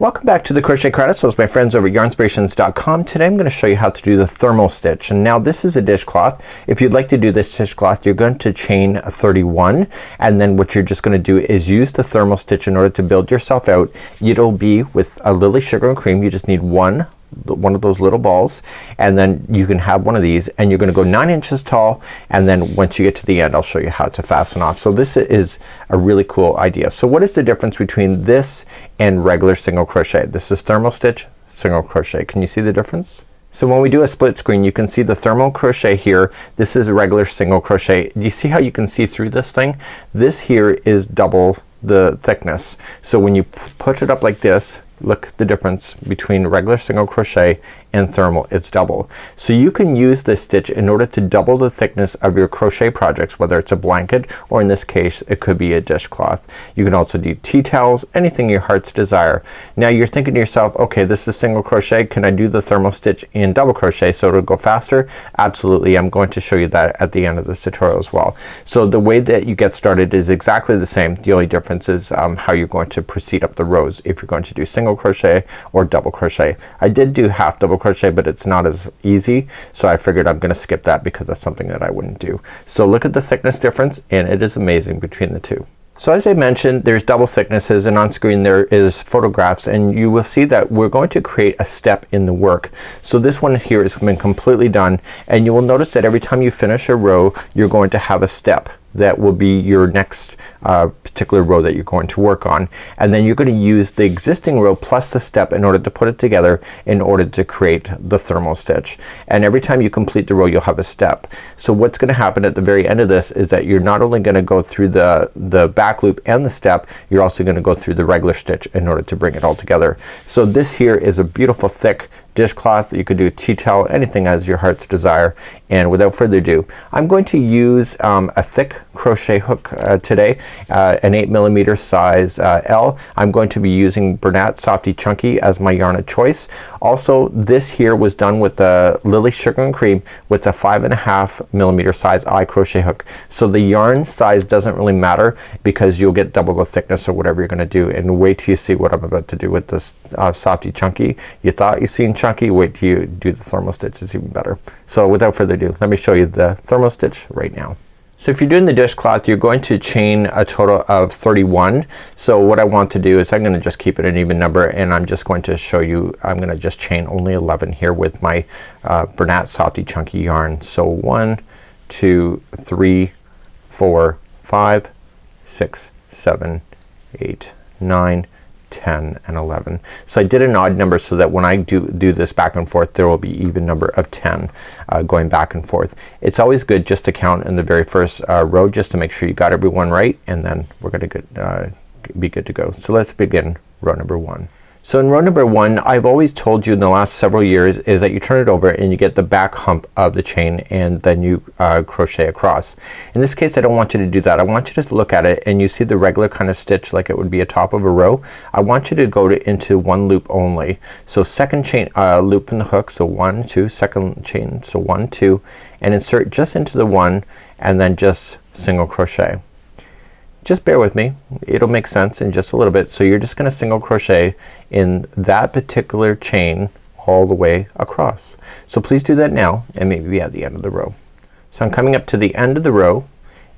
Welcome back to the Crochet Chronicles, my friends over at yarnspirations.com. Today I'm going to show you how to do the thermal stitch. And now this is a dishcloth. If you'd like to do this dishcloth, you're going to chain 31, and then what you're just going to do is use the thermal stitch in order to build yourself out. It'll be with a Lily Sugar and Cream. You just need one of those little balls, and then you can have one of these, and you're gonna go 9 inches tall, and then once you get to the end I'll show you how to fasten off. So this is a really cool idea. So what is the difference between this and regular single crochet? This is thermal stitch, single crochet. Can you see the difference? So when we do a split screen, you can see the thermal crochet here. This is a regular single crochet. Do you see how you can see through this thing? This here is double the thickness. So when you put it up like this, look at the difference between regular single crochet and thermal. It's double. So you can use this stitch in order to double the thickness of your crochet projects, whether it's a blanket or in this case it could be a dishcloth. You can also do tea towels, anything your heart's desire. Now you're thinking to yourself, okay, this is single crochet, can I do the thermal stitch in double crochet so it'll go faster? Absolutely. I'm going to show you that at the end of this tutorial as well. So the way that you get started is exactly the same. The only difference is how you're going to proceed up the rows if you're going to do single crochet or double crochet. I did do half double crochet, but it's not as easy, so I figured I'm gonna skip that because that's something that I wouldn't do. So look at the thickness difference, and it is amazing between the two. So as I mentioned, there's double thicknesses, and on screen there is photographs, and you will see that we're going to create a step in the work. So this one here has been completely done, and you will notice that every time you finish a row you're going to have a step that will be your next particular row that you're going to work on, and then you're going to use the existing row plus the step in order to put it together in order to create the thermal stitch. And every time you complete the row you'll have a step. So what's gonna happen at the very end of this is that you're not only gonna go through the back loop and the step, you're also gonna go through the regular stitch in order to bring it all together. So this here is a beautiful thick dishcloth. You could do tea towel, anything as your heart's desire. And without further ado, I'm going to use a thick crochet hook today, an 8mm size L. I'm going to be using Bernat Softy Chunky as my yarn of choice. Also, this here was done with the Lily Sugar and Cream with a 5.5mm size I crochet hook. So the yarn size doesn't really matter because you'll get double the thickness or whatever you're gonna do. And wait till you see what I'm about to do with this Softy Chunky. You thought you seen chunky, wait till you do the thermal stitch. It's even better. So without further ado, let me show you the thermal stitch right now. So if you're doing the dishcloth, you're going to chain a total of 31. So what I want to do is I'm gonna just keep it an even number, and I'm just going to show you, I'm gonna just chain only 11 here with my Bernat Softy Chunky yarn. So 1, 2, 3, 4, 5, 6, 7, 8, 9, 10, and 11. So I did an odd number so that when I do this back and forth there will be even number of 10 going back and forth. It's always good just to count in the very first row just to make sure you got everyone right, and then we're gonna be good to go. So let's begin row number 1. So in row number 1, I've always told you in the last several years is that you turn it over and you get the back hump of the chain, and then you crochet across. In this case I don't want you to do that. I want you to just look at it and you see the regular kind of stitch like it would be a top of a row. I want you to go into one loop only. So second chain loop from the hook, so 1, 2, second chain, so 1, 2, and insert just into the 1 and then just single crochet. Just bear with me, it'll make sense in just a little bit. So you're just gonna single crochet in that particular chain all the way across. So please do that now, and maybe at the end of the row. So I'm coming up to the end of the row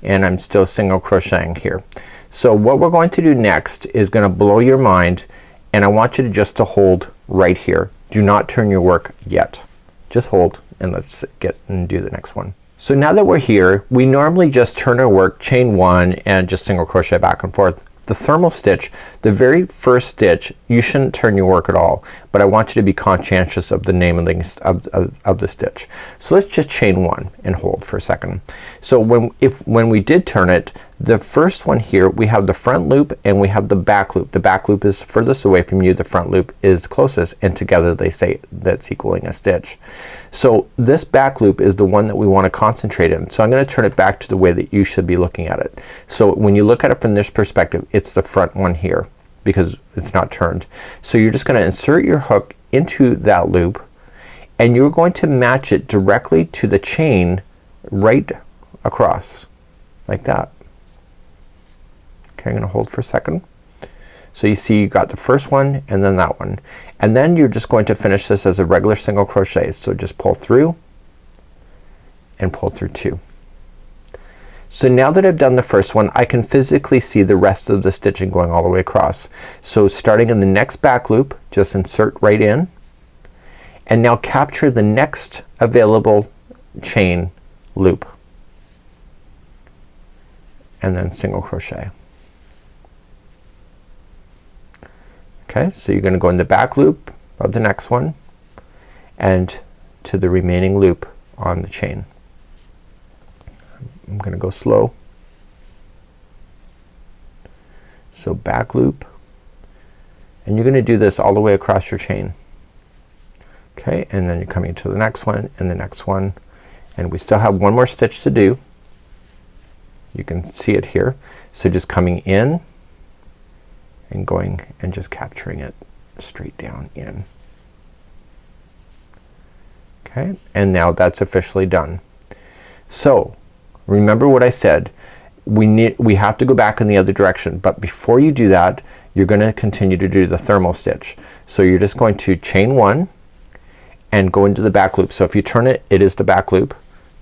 and I'm still single crocheting here. So what we're going to do next is gonna blow your mind, and I want you to just to hold right here. Do not turn your work yet. Just hold, and let's get and do the next one. So now that we're here, we normally just turn our work, chain 1, and just single crochet back and forth. The thermal stitch, the very first stitch, you shouldn't turn your work at all, but I want you to be conscientious of the name of the stitch. So let's just chain 1 and hold for a second. So when we did turn it, the first one here we have the front loop and we have the back loop. The back loop is furthest away from you, the front loop is closest, and together they say that's equaling a stitch. So this back loop is the one that we want to concentrate in. So I'm gonna turn it back to the way that you should be looking at it. So when you look at it from this perspective, it's the front one here because it's not turned. So you're just gonna insert your hook into that loop, and you're going to match it directly to the chain right across like that. Okay, I'm gonna hold for a second. So you see you got the first one and then that one, and then you're just going to finish this as a regular single crochet. So just pull through and pull through 2. So now that I've done the first one, I can physically see the rest of the stitching going all the way across. So starting in the next back loop, just insert right in, and now capture the next available chain loop, and then single crochet. Okay, so you're gonna go in the back loop of the next one and to the remaining loop on the chain. I'm gonna go slow. So back loop, and you're gonna do this all the way across your chain. Okay, and then you're coming to the next one and the next one, and we still have one more stitch to do. You can see it here. So just coming in and going and just capturing it straight down in. Okay, and now that's officially done. So remember what I said, we have to go back in the other direction, but before you do that you're gonna continue to do the thermal stitch. So you're just going to chain 1 and go into the back loop. So if you turn it, it is the back loop,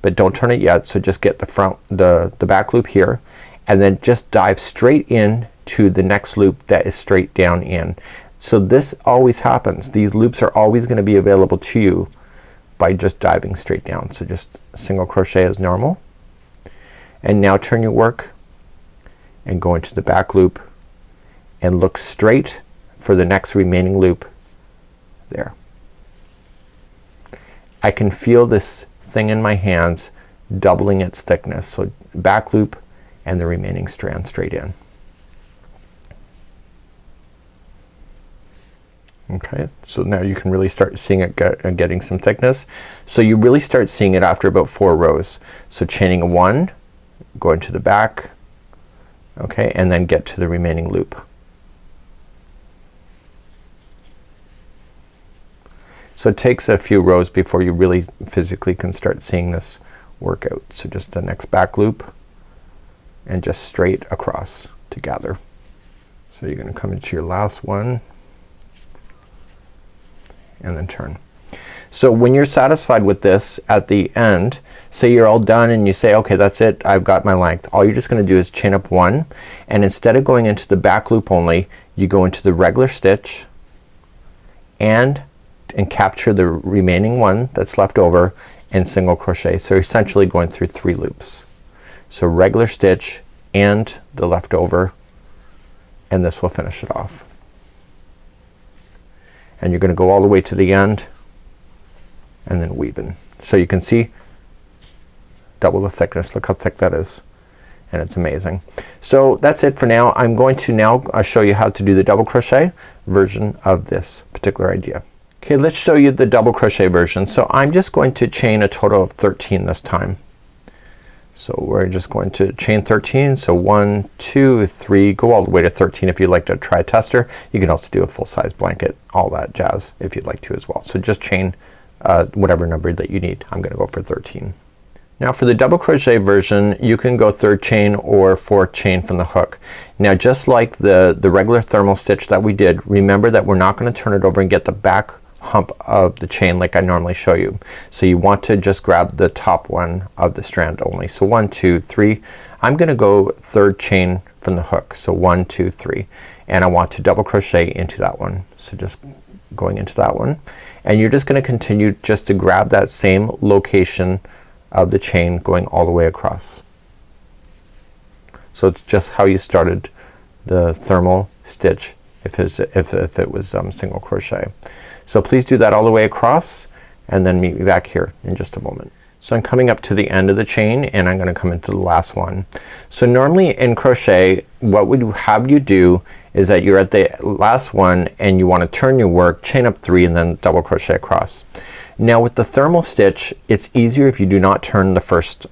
but don't turn it yet. So just get the back loop here, and then just dive straight in to the next loop that is straight down in. So this always happens. These loops are always gonna be available to you by just diving straight down. So just single crochet as normal, and now turn your work and go into the back loop and look straight for the next remaining loop there. I can feel this thing in my hands doubling its thickness. So back loop and the remaining strand straight in. Okay, so now you can really start seeing it getting some thickness. So you really start seeing it after about 4 rows. So chaining 1, go into the back, okay, and then get to the remaining loop. So it takes a few rows before you really physically can start seeing this work out. So just the next back loop and just straight across together. So you're gonna come into your last one and then turn. So when you're satisfied with this at the end, say you're all done and you say, okay, that's it, I've got my length. All you're just gonna do is chain up 1, and instead of going into the back loop only, you go into the regular stitch and capture the remaining one that's left over and single crochet. So you're essentially going through 3 loops. So regular stitch and the leftover, and this will finish it off. And you're gonna go all the way to the end and then weave in. So you can see double the thickness. Look how thick that is, and it's amazing. So that's it for now. I'm going to now show you how to do the double crochet version of this particular idea. Okay, let's show you the double crochet version. So I'm just going to chain a total of 13 this time. So we're just going to chain 13. So 1, 2, 3, go all the way to 13 if you'd like to try a tester. You can also do a full-size blanket, all that jazz, if you'd like to as well. So just chain whatever number that you need. I'm gonna go for 13. Now for the double crochet version, you can go 3rd chain or 4th chain from the hook. Now just like the regular thermal stitch that we did, remember that we're not gonna turn it over and get the back hump of the chain like I normally show you. So you want to just grab the top one of the strand only. So 1, 2, 3. I'm gonna go 3rd chain from the hook. So 1, 2, 3, and I want to double crochet into that one. So just going into that one, and you're just gonna continue just to grab that same location of the chain going all the way across. So it's just how you started the thermal stitch if it was single crochet. So please do that all the way across, and then meet me back here in just a moment. So I'm coming up to the end of the chain and I'm gonna come into the last one. So normally in crochet what we have you do is that you're at the last one and you want to turn your work, chain up 3, and then double crochet across. Now with the thermal stitch, it's easier if you do not turn the first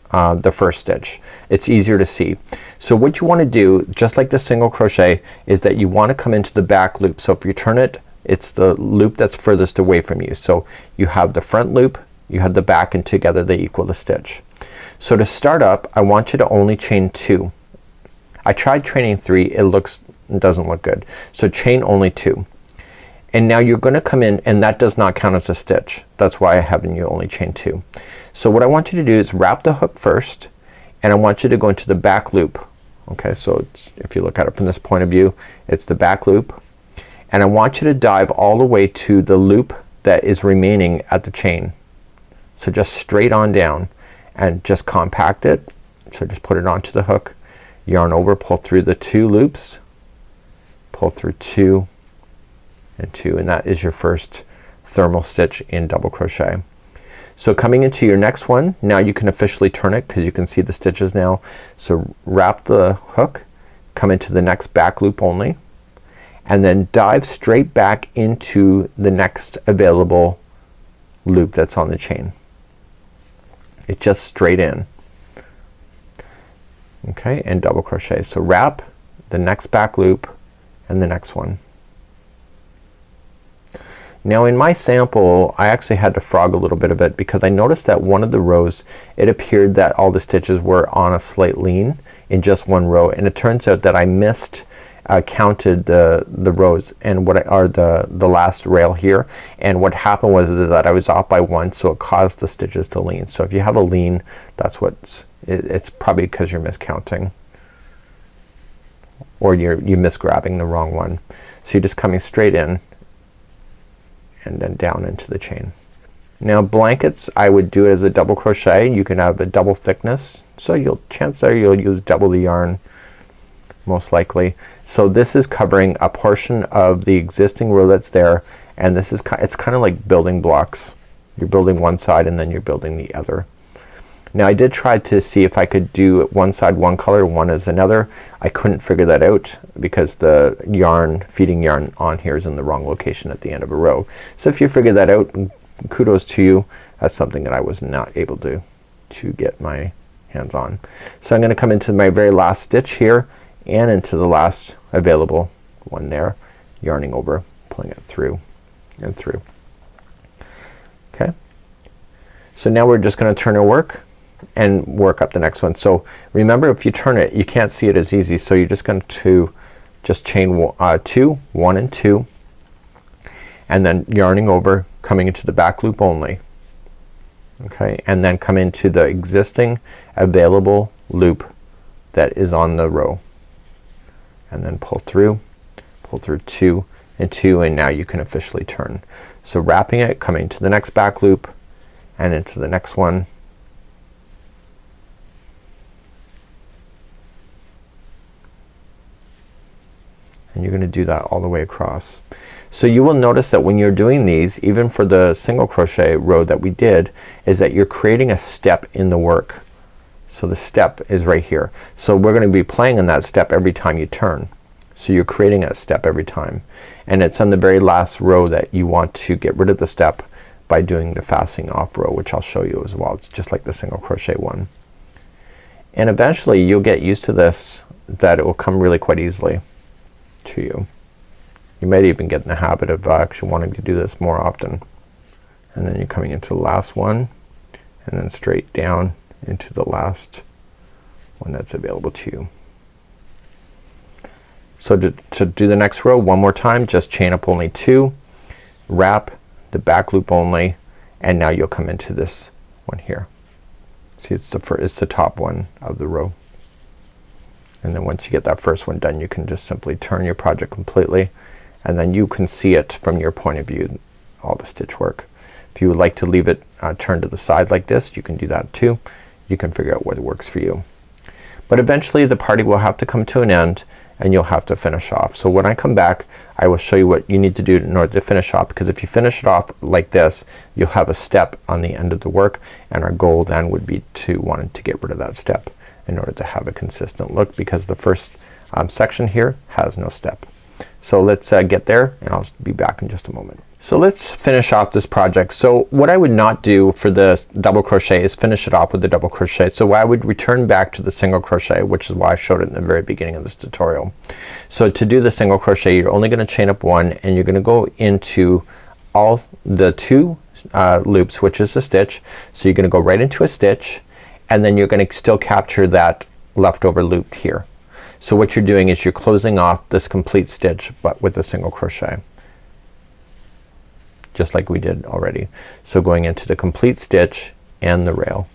stitch. It's easier to see. So what you want to do, just like the single crochet, is that you want to come into the back loop. So if you turn it, it's the loop that's furthest away from you. So you have the front loop, you have the back, and together they equal the stitch. So to start up, I want you to only chain 2. I tried training 3, it looks doesn't look good. So chain only 2. And now you're gonna come in, and that does not count as a stitch. That's why I have you only chain 2. So what I want you to do is wrap the hook first, and I want you to go into the back loop. Okay, so it's, if you look at it from this point of view, it's the back loop, and I want you to dive all the way to the loop that is remaining at the chain. So just straight on down and just compact it. So just put it onto the hook, yarn over, pull through the 2 loops, pull through 2 and 2, and that is your first thermal stitch in double crochet. So coming into your next one, now you can officially turn it because you can see the stitches now. So wrap the hook, come into the next back loop only, and then dive straight back into the next available loop that's on the chain. It's just straight in. Okay, and double crochet. So wrap the next back loop and the next one. Now in my sample I actually had to frog a little bit of it because I noticed that one of the rows it appeared that all the stitches were on a slight lean in just one row, and it turns out that I missed counted the rows and what are the last rail here, and what happened was is that I was off by 1, so it caused the stitches to lean. So if you have a lean, that's what's it's probably because you're miscounting or you're misgrabbing the wrong one. So you're just coming straight in and then down into the chain. Now blankets I would do it as a double crochet. You can have a double thickness, so chances are you'll use double the yarn most likely. So this is covering a portion of the existing row that's there, and this is it's kind of like building blocks. You're building one side and then you're building the other. Now I did try to see if I could do one side one color, one is another. I couldn't figure that out because the yarn, feeding yarn on here is in the wrong location at the end of a row. So if you figure that out, kudos to you. That's something that I was not able to get my hands on. So I'm gonna come into my very last stitch here and into the last available one there, yarning over, pulling it through and through. Okay, so now we're just gonna turn our work and work up the next one. So remember, if you turn it you can't see it as easy, so you're just going to just chain 2, 1 and 2, and then yarning over, coming into the back loop only. Okay, and then come into the existing available loop that is on the row, and then pull through 2 and 2, and now you can officially turn. So wrapping it, coming to the next back loop and into the next one, and you're gonna do that all the way across. So you will notice that when you're doing these, even for the single crochet row that we did, is that you're creating a step in the work. So the step is right here. So we're gonna be playing on that step every time you turn. So you're creating a step every time, and it's on the very last row that you want to get rid of the step by doing the fastening off row, which I'll show you as well. It's just like the single crochet one, and eventually you'll get used to this, that it will come really quite easily to you. You might even get in the habit of actually wanting to do this more often. And then you're coming into the last one and then straight down into the last one that's available to you. So to do the next row one more time, just chain up only 2, wrap the back loop only, and now you'll come into this one here. See, it's the top one of the row. And then once you get that first one done, you can just simply turn your project completely, and then you can see it from your point of view, all the stitch work. If you would like to leave it turned to the side like this, you can do that too. You can figure out what works for you. But eventually the party will have to come to an end and you'll have to finish off. So when I come back, I will show you what you need to do in order to finish off, because if you finish it off like this, you'll have a step on the end of the work, and our goal then would be to want to get rid of that step in order to have a consistent look, because the first section here has no step. So let's get there, and I'll be back in just a moment. So let's finish off this project. So what I would not do for the double crochet is finish it off with the double crochet. So I would return back to the single crochet, which is why I showed it in the very beginning of this tutorial. So to do the single crochet, you're only gonna chain up 1, and you're gonna go into all the 2 loops, which is a stitch. So you're gonna go right into a stitch, and then you're gonna still capture that leftover loop here. So what you're doing is you're closing off this complete stitch but with a single crochet, just like we did already. So going into the complete stitch and the rail,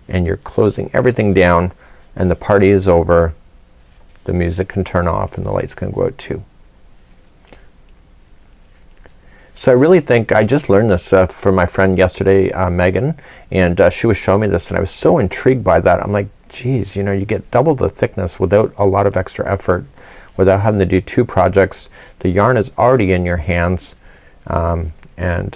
and you're closing everything down, and the party is over. The music can turn off and the lights can go out too. So I really think I just learned this from my friend yesterday, Megan, and she was showing me this and I was so intrigued by that. I'm like, geez, you know, you get double the thickness without a lot of extra effort, without having to do two projects. The yarn is already in your hands, and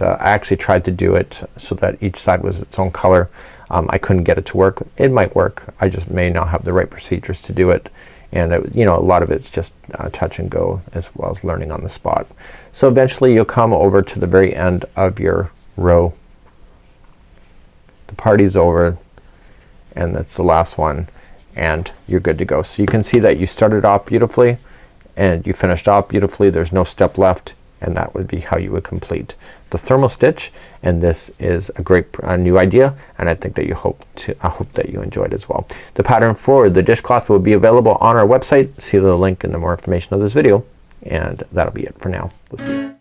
I actually tried to do it so that each side was its own color. I couldn't get it to work. It might work, I just may not have the right procedures to do it. And you know, a lot of it's just touch and go as well as learning on the spot. So eventually you'll come over to the very end of your row. The party's over and that's the last one, and you're good to go. So you can see that you started off beautifully and you finished off beautifully. There's no step left, and that would be how you would complete the thermal stitch. And this is a great new idea, and I think that I hope that you enjoyed as well. The pattern for the dishcloth will be available on our website. See the link in the more information of this video, and that'll be it for now. We'll see you.